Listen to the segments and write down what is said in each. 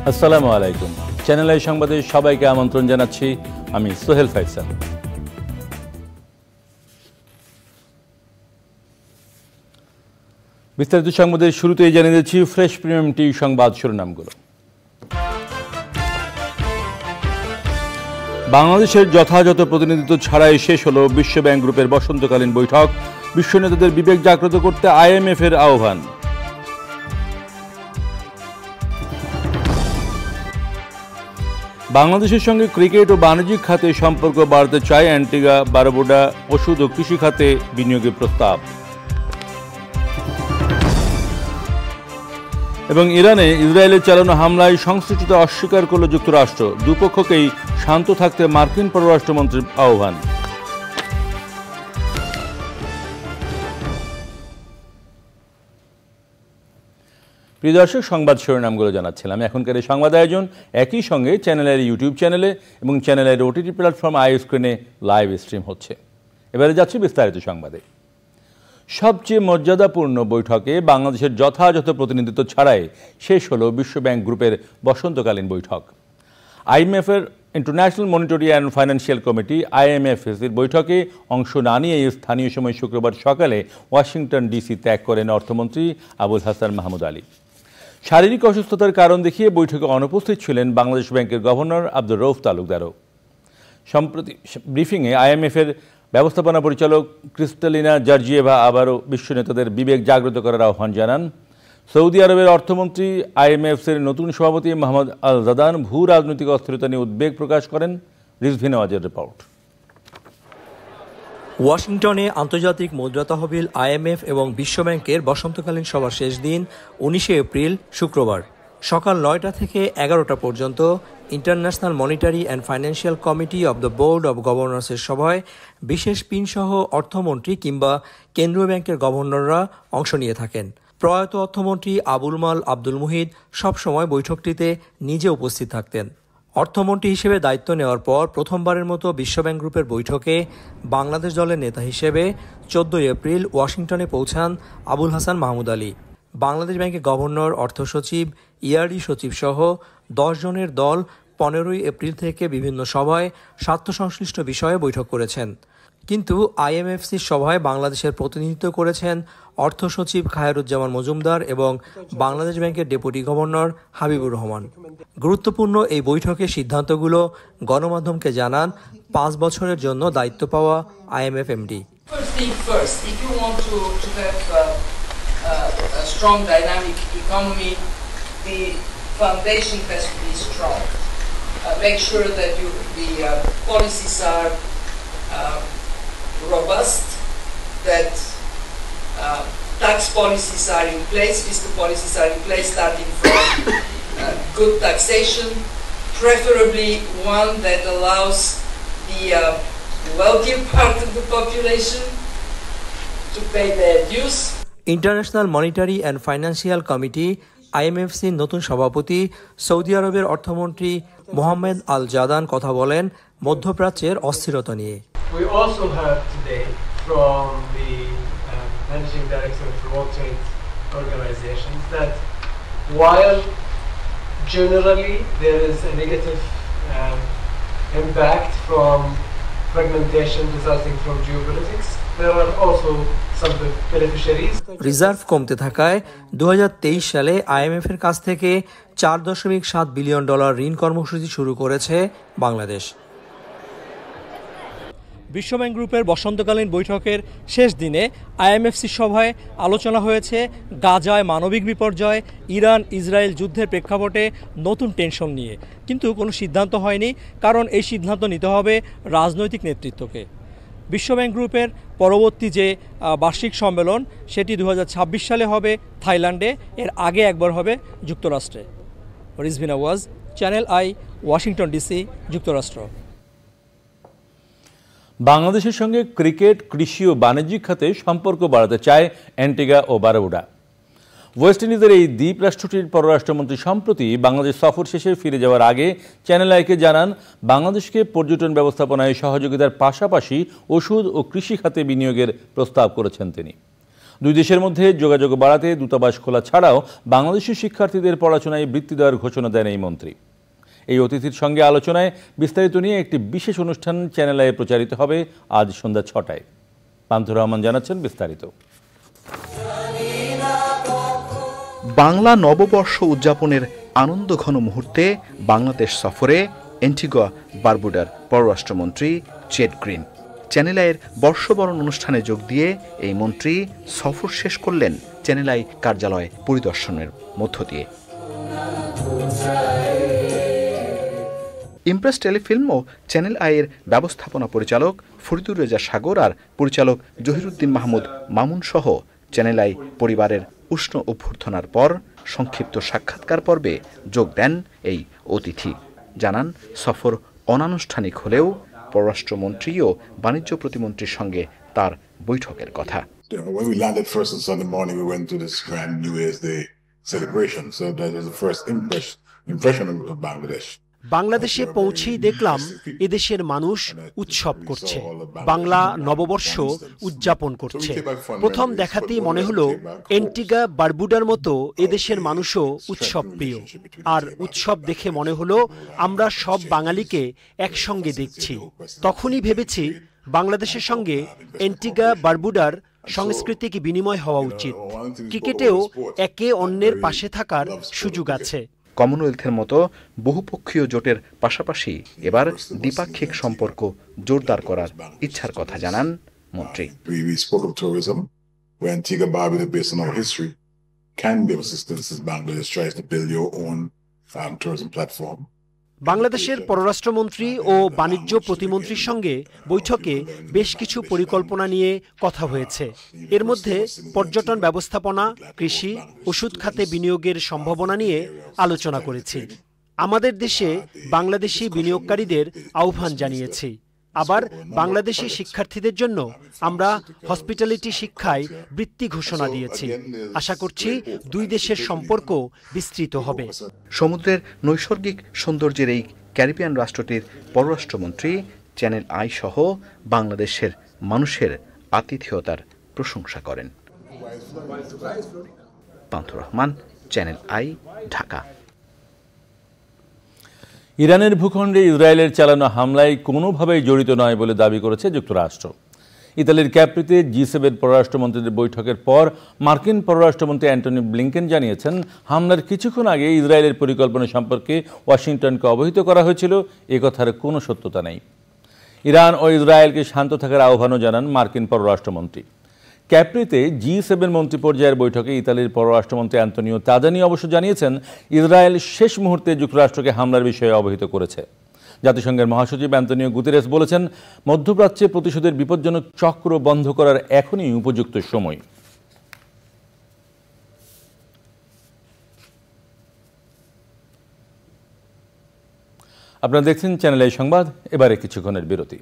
আসসালামু আলাইকুম। Channel I সংবাদে সবাইকে আমন্ত্রণ জানাচ্ছি। আমি সোহেল ফাইসাল। বিস্তারিত সংবাদের শুরুতেই জানিয়ে দিচ্ছি ফ্রেশ প্রিমিয়াম টি সংবাদ শিরোনামগুলো। বাংলাদেশের যথাযথ প্রতিনিধিত্ব ছাড়াই শেষ হলো বিশ্বব্যাংক গ্রুপের বসন্তকালীন বৈঠক। বিশ্ব নেতাদের বিবেক জাগ্রত করতে IMF এর আহ্বান। বাংলাদেশের সঙ্গে ক্রিকেট ও বাণিজ্যিক খাতে সম্পর্ক বাড়াতে চায় অ্যান্টিগা বারবুডা। ওষুধ ও কৃষি খাতে বিনিয়োগের প্রস্তাব। এবং ইরানে ইসরায়েলের চালানো হামলায় সংশ্লিষ্টতা অস্বীকার করল যুক্তরাষ্ট্র। দুপক্ষকেই শান্ত থাকতে মার্কিন পররাষ্ট্রমন্ত্রীর আহ্বান। প্রিয় দর্শক, সংবাদ শিরোনামগুলো জানাচ্ছিলাম। এখনকার এই সংবাদ আয়োজন একই সঙ্গে চ্যানেলের ইউটিউব চ্যানেলে এবং চ্যানেলের OTT প্ল্যাটফর্ম iScreen-এ লাইভ স্ট্রিম হচ্ছে। এবারে যাচ্ছি বিস্তারিত সংবাদে। সবচেয়ে মর্যাদাপূর্ণ বৈঠকে বাংলাদেশের যথাযথ প্রতিনিধিত্ব ছাড়াই শেষ হলো বিশ্বব্যাংক গ্রুপের বসন্তকালীন বৈঠক। IMF এর international monetary and financial committee IMF-এর বৈঠকে অংশ না নিয়ে স্থানীয় সময় শুক্রবার সকালে ওয়াশিংটন DC ত্যাগ করেন অর্থমন্ত্রী আবুল হাসান মাহমুদ আলী। শারীরিক অসুস্থতার কারণ দেখিয়ে বৈঠকে অনুপস্থিত ছিলেন বাংলাদেশ ব্যাংকের গভর্নর আব্দুর রউফ তালুকদারও। সম্প্রতি ব্রিফিংয়ে IMF-এর ব্যবস্থাপনা পরিচালক ক্রিস্টালিনা জর্জিয়েভা আবারও বিশ্ব নেতাদের বিবেক জাগ্রত করার আহ্বান জানান। সৌদি আরবের অর্থমন্ত্রী IMF-এর নতুন সভাপতি মোহাম্মদ আল জাদান ভূ রাজনৈতিক অস্থিরতা নিয়ে উদ্বেগ প্রকাশ করেন। রিজভি নওয়াজের রিপোর্ট। ওয়াশিংটনে আন্তর্জাতিক মুদ্রা তহবিল IMF এবং বিশ্বব্যাংকের বসন্তকালীন সভার শেষ দিন 19 এপ্রিল শুক্রবার সকাল 9টা থেকে 11টা পর্যন্ত international monetary and financial committee of the board of গভর্নর্সের সভায় বিশেষ পিনসহ অর্থমন্ত্রী কিংবা কেন্দ্রীয় ব্যাংকের গভর্নররা অংশ নিয়ে থাকেন। প্রয়াত অর্থমন্ত্রী আবুল মাল আব্দুল মুহিত সবসময় বৈঠকটিতে নিজে উপস্থিত থাকতেন। অর্থমন্ত্রী হিসেবে দায়িত্ব নেওয়ার পর প্রথমবারের মতো বিশ্বব্যাংক গ্রুপের বৈঠকে বাংলাদেশ দলের নেতা হিসেবে 14 এপ্রিল ওয়াশিংটনে পৌঁছান আবুল হাসান মাহমুদ আলী। বাংলাদেশ ব্যাংকের গভর্নর, অর্থ সচিব, ERD সচিব সহ 10 জনের দল 15 এপ্রিল থেকে বিভিন্ন সভায় স্বার্থ সংশ্লিষ্ট বিষয়ে বৈঠক করেছেন। কিন্তু IMFCর সভায় বাংলাদেশের প্রতিনিধিত্ব করেছেন অর্থ সচিব খায়রুজ্জামান মজুমদার এবং বাংলাদেশ ব্যাংকের ডেপুটি গভর্নর হাবিবুর রহমান। গুরুত্বপূর্ণ এই বৈঠকের সিদ্ধান্তগুলো গণমাধ্যমকে জানান 5 বছরের জন্য দায়িত্ব পাওয়া IMF MD। A strong dynamic economy, the foundation has to be strong. Make sure that the policies are robust, that tax policies are in place, fiscal policies are in place, starting from good taxation, preferably one that allows the wealthier part of the population to pay their dues. International monetary and financial committee IMFCর নতুন সভাপতি Saudi আরবের অর্থমন্ত্রী মোহাম্মদ আল জাদান কথা বলেন মধ্যপ্রাচ্যের অস্থিরতা নিয়ে। We also heard today from the managing director of the World Trade Organization that while generally there is a negative impact from fragmentation resulting from geopolitics, there are also some beneficiaries. Reserve কমতে থাকায় 2023 সালে IMF এর কাছ থেকে $4.7 billion ঋণ কর্মসূচি শুরু করেছে বাংলাদেশ। বিশ্বব্যাংক গ্রুপের বসন্তকালীন বৈঠকের শেষ দিনে IMFC সভায় আলোচনা হয়েছে গাজায় মানবিক বিপর্যয়, ইরান ইসরায়েল যুদ্ধের প্রেক্ষাপটে নতুন টেনশন নিয়ে। কিন্তু কোনো সিদ্ধান্ত হয়নি, কারণ এই সিদ্ধান্ত নিতে হবে রাজনৈতিক নেতৃত্বকে। বিশ্বব্যাংক গ্রুপের পরবর্তী যে বার্ষিক সম্মেলন সেটি 2026 সালে হবে থাইল্যান্ডে, এর আগে একবার হবে যুক্তরাষ্ট্রে। Rizvi Nawaz, channel I, Washington DC, যুক্তরাষ্ট্র। বাংলাদেশের সঙ্গে ক্রিকেট, কৃষি ও বাণিজ্যিক খাতে সম্পর্ক বাড়াতে চায় অ্যান্টিগা ও বারবুডা। ওয়েস্ট ইন্ডিজের এই দ্বীপ রাষ্ট্রটির পররাষ্ট্রমন্ত্রী সম্প্রতি বাংলাদেশ সফর শেষে ফিরে যাওয়ার আগে চ্যানেল আইকে জানান বাংলাদেশকে পর্যটন ব্যবস্থাপনায় সহযোগিতার পাশাপাশি ওষুধ ও কৃষি খাতে বিনিয়োগের প্রস্তাব করেছেন তিনি। দুই দেশের মধ্যে যোগাযোগ বাড়াতে দূতাবাস খোলা ছাড়াও বাংলাদেশি শিক্ষার্থীদের পড়াশোনায় বৃত্তি দেওয়ার ঘোষণা দেন এই মন্ত্রী। এই অতিথির সঙ্গে আলোচনায় বিস্তারিত নিয়ে একটি বিশেষ অনুষ্ঠান চ্যানেল আইয়ে প্রচারিত হবে আজ সন্ধ্যা ৬টায়। পান্থুর রহমান জানাচ্ছেন বিস্তারিত। বাংলা নববর্ষ উদযাপনের আনন্দঘন মুহূর্তে বাংলাদেশ সফরে অ্যান্টিগুয়া বারবুডার পররাষ্ট্রমন্ত্রী চেড গ্রিন। চ্যানেল আইয়ের বর্ষবরণ অনুষ্ঠানে যোগ দিয়ে এই মন্ত্রী সফর শেষ করলেন চ্যানেল আই কার্যালয় পরিদর্শনের মধ্য দিয়ে। ইমপ্রেস টেলিফিল্ম ও চ্যানেল আইয়ের ব্যবস্থাপনা পরিচালক ফরিদুর রেজা সাগর আর পরিচালক জহিরুদ্দিন মাহমুদ মামুন সহ চ্যানেল আই পরিবারের উষ্ণ অভ্যর্থনার পর সংক্ষিপ্ত সাক্ষাৎকার পর্বে যোগ দেন এই অতিথি। জানান সফর অনানুষ্ঠানিক হলেও পররাষ্ট্রমন্ত্রী ও বাণিজ্য প্রতিমন্ত্রীর সঙ্গে তার বৈঠকের কথা। When we landed first on Sunday morning, we went to this grand New Year's Day celebration. So that was the first impression of Bangladesh. বাংলাদেশে পৌঁছেই দেখলাম এদেশের মানুষ উৎসব করছে, বাংলা নববর্ষ উদযাপন করছে। প্রথম দেখাতেই মনে হলো অ্যান্টিগা বারবুডার মতো এদেশের মানুষও উৎসব প্রিয়। আর উৎসব দেখে মনে হলো আমরা সব বাঙালিকে একসঙ্গে দেখছি। তখনই ভেবেছি বাংলাদেশের সঙ্গে অ্যান্টিগা বারবুডার সাংস্কৃতিক বিনিময় হওয়া উচিত। ক্রিকেটেও একে অন্যের পাশে থাকার সুযোগ আছে। কমনওয়েলথের মতো বহুপক্ষীয় জোটের পাশাপাশি এবার দ্বিপাক্ষিক সম্পর্ক জোরদার করার ইচ্ছার কথা জানান মন্ত্রী। বাংলাদেশের পররাষ্ট্রমন্ত্রী ও বাণিজ্য প্রতিমন্ত্রীর সঙ্গে বৈঠকে বেশ কিছু পরিকল্পনা নিয়ে কথা হয়েছে। এর মধ্যে পর্যটন ব্যবস্থাপনা, কৃষি, ওষুধ খাতে বিনিয়োগের সম্ভাবনা নিয়ে আলোচনা করেছি। আমাদের দেশে বাংলাদেশি বিনিয়োগকারীদের আহ্বান জানিয়েছি। আবার বাংলাদেশি শিক্ষার্থীদের জন্য আমরা হসপিটালিটি শিক্ষায় বৃত্তি ঘোষণা দিয়েছি। আশা করছি দুই দেশের সম্পর্ক বিস্তৃত হবে। সমুদ্রের নৈসর্গিক সৌন্দর্যের এই ক্যারিবিয়ান রাষ্ট্রটির পররাষ্ট্রমন্ত্রী চ্যানেল আই সহ বাংলাদেশের মানুষের আতিথেয়তার প্রশংসা করেন। পান্থুর রহমান, চ্যানেল আই, ঢাকা। ইরানের ভূখণ্ডে ইসরায়েলের চালানো হামলায় কোনোভাবেই জড়িত নয় বলে দাবি করেছে যুক্তরাষ্ট্র। ইতালির ক্যাপ্রিতে G7 পররাষ্ট্রমন্ত্রীদের বৈঠকের পর মার্কিন পররাষ্ট্রমন্ত্রী অ্যান্টনি ব্লিংকেন জানিয়েছেন, হামলার কিছুক্ষণ আগে ইসরায়েলের পরিকল্পনা সম্পর্কে ওয়াশিংটনকে অবহিত করা হয়েছিল, এ কথার কোনো সত্যতা নেই। ইরান ও ইসরায়েলকে শান্ত থাকার আহ্বানও জানান মার্কিন পররাষ্ট্রমন্ত্রী। ক্যাপ্রিতে G7 মন্ত্রী পর্যায়ের বৈঠকে ইতালির পররাষ্ট্রমন্ত্রী অ্যান্তনিও তাজানি অবশ্য জানিয়েছেন, ইসরায়েল শেষ মুহূর্তে যুক্তরাষ্ট্রকে হামলার বিষয়ে অবহিত করেছে। জাতিসংঘের মহাসচিব অ্যান্তনিও গুতেরেস বলেছেন, মধ্যপ্রাচ্যে প্রতিশোধের বিপজ্জনক চক্র বন্ধ করার এখনই উপযুক্ত সময়। আপনারা দেখছেন চ্যানেল আই সংবাদ। এবারে কিছুক্ষণের বিরতি।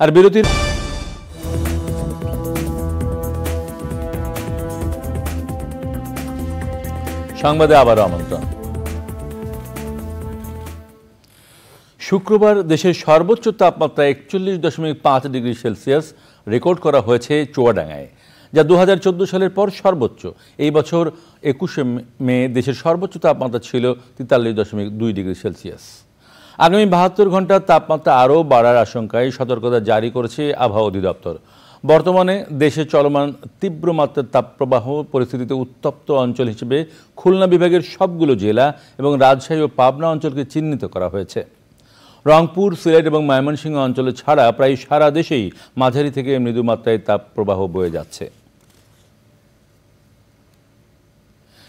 আর বিরতির সংবাদে আবারও আমন্ত্রণ। শুক্রবার দেশের সর্বোচ্চ তাপমাত্রা 41.5 ডিগ্রি সেলসিয়াস রেকর্ড করা হয়েছে চুয়াডাঙ্গায়, যা 2014 সালের পর সর্বোচ্চ। এই বছর 21শে মে দেশের সর্বোচ্চ তাপমাত্রা ছিল 43.2 ডিগ্রি সেলসিয়াস। আগামী 72 ঘন্টা তাপমাত্রা আরও বাড়ার আশঙ্কায় সতর্কতা জারি করেছে আবহাওয়া অধিদপ্তর। বর্তমানে দেশে চলমান তীব্র মাত্রার তাপপ্রবাহ পরিস্থিতিতে উত্তপ্ত অঞ্চল হিসেবে খুলনা বিভাগের সবগুলো জেলা এবং রাজশাহী ও পাবনা অঞ্চলকে চিহ্নিত করা হয়েছে। রংপুর, সিলেট এবং ময়মনসিংহ অঞ্চলে ছাড়া প্রায় সারা দেশেই মাঝারি থেকে মৃদু মাত্রায় তাপপ্রবাহ বয়ে যাচ্ছে।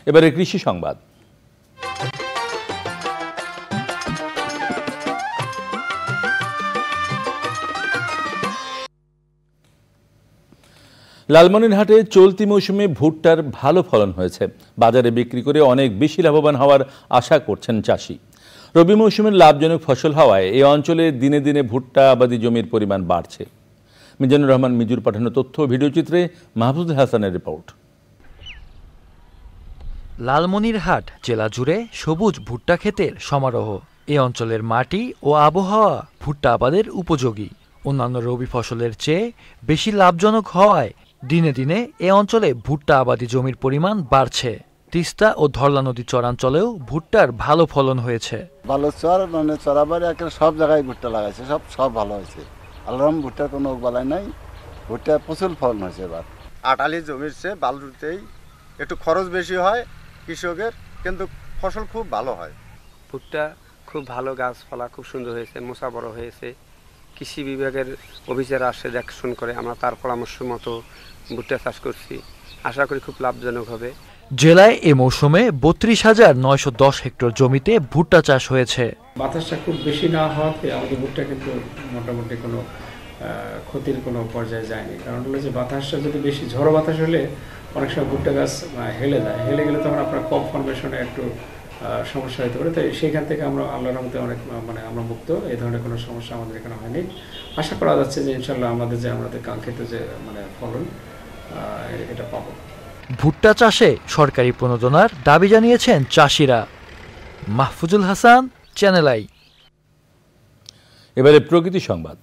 এবারে কৃষি সংবাদ। লালমনিরহাটে চলতি মৌসুমে ভুট্টার ভালো ফলন হয়েছে। বাজারে বিক্রি করে অনেক বেশি লাভবান হওয়ার আশা করছেন চাষি। রবি মৌসুমের লাভজনক ফসল হওয়ায় এই অঞ্চলে দিনে দিনে ভুট্টা আবাদি জমির পরিমাণ বাড়ছে। মিজানুর রহমান মিজুর পাঠানো তথ্য ভিডিওচিত্রে মাহফুজুল হাসানের রিপোর্ট। লালমনিরহাট জেলা জুড়ে সবুজ ভুট্টা ক্ষেতের সমারোহ। এ অঞ্চলের মাটি ও আবহাওয়া ভুট্টা আবাদের উপযোগী। অন্যান্য রবি ফসলের চেয়ে বেশি লাভজনক হওয়ায় দিনে দিনে এ অঞ্চলে ভুট্টা আবাদি জমির পরিমাণ বাড়ছে। তিস্তা ও ধরলা নদী চরাঞ্চলেও ভুট্টার ভালো ফলন হয়েছে। ভালো চর মানে চরাবাড়ি একটা সব জায়গায় ভুট্টা লাগাইছে, সব ভালো হয়েছে। আলহাম ভুট্টার কোনো বালাই নাই, ভুট্টা প্রচুর ফলন হয়েছে এবার। আটালি জমির চেয়ে বালুতেই একটু খরচ বেশি হয় কৃষকের, কিন্তু ফসল খুব ভালো হয়। ভুট্টা খুব ভালো, গাছপালা খুব সুন্দর হয়েছে, মোচা বড় হয়েছে। কৃষি বিভাগের অফিসার আসে দেখাশোনা করে, আমরা তার পরামর্শ মতো ভুট্টা চাষ করছি, আশা করি খুব লাভজনক হবে। জেলায় এ মৌসুমে ৩২,৯১০ হেক্টর জমিতে ভুট্টা চাষ হয়েছে। বাতাসটা খুব বেশি না হওয়াতে আমাদের ভুট্টা কিন্তু মোটামুটি কোনো ক্ষতির কোনো পর্যায়ে যায়নি। কারণ হলো যে বাতাসটা যদি বেশি ঝড়ো বাতাস হলে অনেক সময় ভুট্টা গাছ হেলে যায়, হেলে গেলে তখন আপনার কপ ফর্মেশনে একটু সমস্যা হতে পারে। তাই সেইখান থেকে আমরা আল্লাহর রহমতে অনেক আমরা মুক্ত, এই ধরনের কোনো সমস্যা আমাদের এখানে হয়নি। আশা করা যাচ্ছে যে ইনশাল্লাহ আমাদের কাঙ্ক্ষিত যে ফলন এটা পাবো। ভুট্টা চাষে সরকারি প্রণোদনার দাবি জানিয়েছেন চাষিরা। Mahfuzul Hasan, channel I. এবারে প্রকৃতি সংবাদ।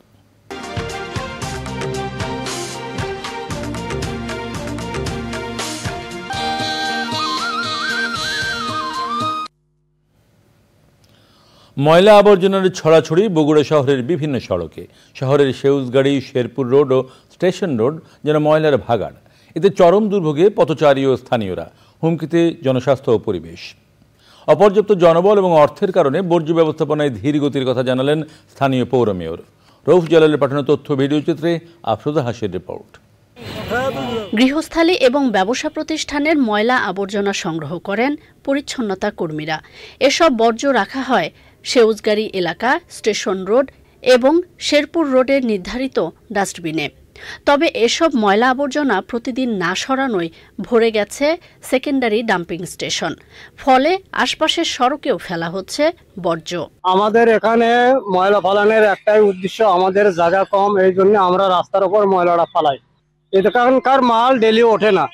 ময়লা আবর্জনার ছড়াছড়ি বগুড়া শহরের বিভিন্ন সড়কে। শহরের সেউজগাড়ি, শেরপুর রোড ও স্টেশন রোড যেন ময়লার ভাগাড়। এতে চরম দুর্ভোগে পথচারী ও স্থানীয়রা, হুমকিতে জনস্বাস্থ্য ও পরিবেশ। অপর্যাপ্ত জনবল এবং অর্থের কারণে বর্জ্য ব্যবস্থাপনায় ধীর গতির কথা জানালেন স্থানীয় পৌর মেয়র। রৌফ জালালের পাঠানো তথ্য ভিডিওচিত্রে আফরোজা হাসির রিপোর্ট। গৃহস্থালী এবং ব্যবসা প্রতিষ্ঠানের ময়লা আবর্জনা সংগ্রহ করেন পরিচ্ছন্নতা কর্মীরা। এসব বর্জ্য রাখা হয় সেউজগাড়ি এলাকা, স্টেশন রোড এবং শেরপুর রোডের নির্ধারিত ডাস্টবিনে। তবে এসব ময়লা আবর্জনা প্রতিদিন না সরানোয় ভরে গেছে সেকেন্ডারি ডাম্পিং স্টেশন। ফলে আশপাশের সড়কেও ফেলা হচ্ছে বর্জ্য। আমাদের এখানে ময়লা ফেলানোর একটাই উদ্দেশ্য, আমাদের জায়গা কম, এই জন্য আমরা রাস্তার উপর ময়লাটা ফেলাই। এখানকার মাল ডেলি ওঠে না,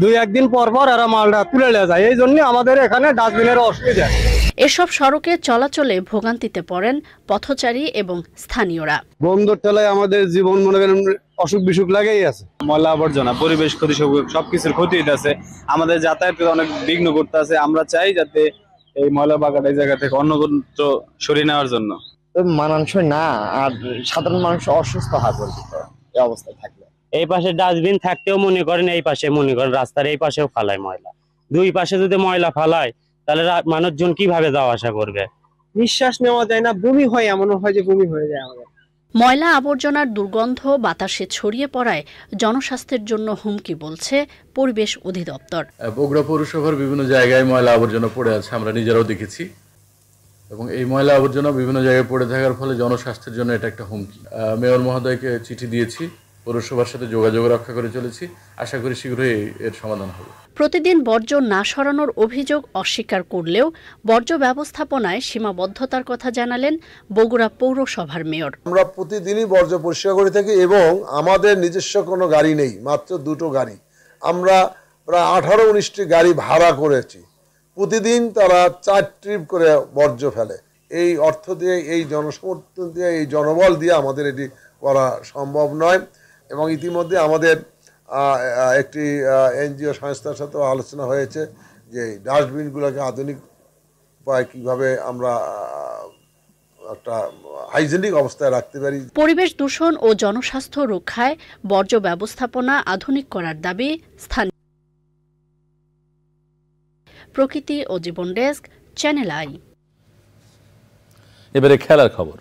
2-1 দিন পর পর এরা মালটা তুলে নিয়ে যায়, এই জন্য আমাদের এখানে ডাস্টবিনের অসুবিধা। এসব সড়কে চলাচলে ভোগান্তিতে পড়েন পথচারী এবং স্থানীয়রা। বন্দর ঠেলায় আমাদের জীবন মনে করেন অসুখ বিসুখ লাগেই আছে। ময়লা আবর্জনা, পরিবেশ ক্ষতি, সবকিছুর ক্ষতি হইতেছে, আমাদের যাতায়াত অনেক বিঘ্ন করতে আছে। আমরা চাই যাতে এই ময়লা বাগাটা এই জায়গা থেকে অন্য কোথাও সরিয়ে নেওয়ার জন্য। মানানসই না, আর সাধারণ মানুষ অসুস্থ হয় এই অবস্থায় থাকলে। এই পাশে ডাস্টবিন থাকতেও মনে করেন, এই পাশে মনে করেন রাস্তার এই পাশেও ফালায় ময়লা। দুই পাশে যদি ময়লা ফালায় তাহলে মানুষজন কিভাবে যাওয়া আসা করবে? নিঃশ্বাস নেওয়া যায় না, বমি হয়, এমনও হয় যে বমি হয়ে যায় আমাদের। ময়লা আবর্জনার দুর্গন্ধ বাতাসে ছড়িয়ে পড়ায় জনস্বাস্থ্যের জন্য হুমকি বলছে পরিবেশ অধিদপ্তর। বগুড়া পৌরসভার বিভিন্ন জায়গায় ময়লা আবর্জনা পড়ে আছে, আমরা নিজেরাও দেখেছি। এবং এই ময়লা আবর্জনা বিভিন্ন জায়গায় পড়ে থাকার ফলে জনস্বাস্থ্যের জন্য এটা একটা হুমকি। মেয়র মহোদয়কে চিঠি দিয়েছি, পৌরসভার সাথে যোগাযোগ রক্ষা করে চলেছি, আশা করি শীঘ্রই এর সমাধান হবে। প্রতিদিন বর্জ্য না সরানোর অভিযোগ অস্বীকার করলেও বর্জ্য ব্যবস্থাপনায় সীমাবদ্ধতার কথা জানালেন বগুড়া পৌরসভার মেয়র। আমরা প্রতিদিনই বর্জ্য পরিষ্কার করে থাকি এবং আমাদের নিজস্ব কোনো গাড়ি নেই, মাত্র 2টো গাড়ি। আমরা প্রায় 18-19টি গাড়ি ভাড়া করেছি। প্রতিদিন তারা 4 ট্রিপ করে বর্জ্য ফেলে। এই অর্থ দিয়ে, এই জনসমর্থন দিয়ে, এই জনবল দিয়ে আমাদের এটি করা সম্ভব নয়। এবং ইতিমধ্যে আমাদের একটি এনজিও সংস্থার সাথেও আলোচনা হয়েছে যে ডাস্টবিনগুলোকে আধুনিক উপায় কীভাবে আমরা একটা হাইজেনিক অবস্থায় রাখতে পারি। পরিবেশ দূষণ ও জনস্বাস্থ্য রক্ষায় বর্জ্য ব্যবস্থাপনা আধুনিক করার দাবি স্থানীয়। প্রকৃতি ও জীবন ডেস্ক, চ্যানেল আই। এবারে খেলার খবর।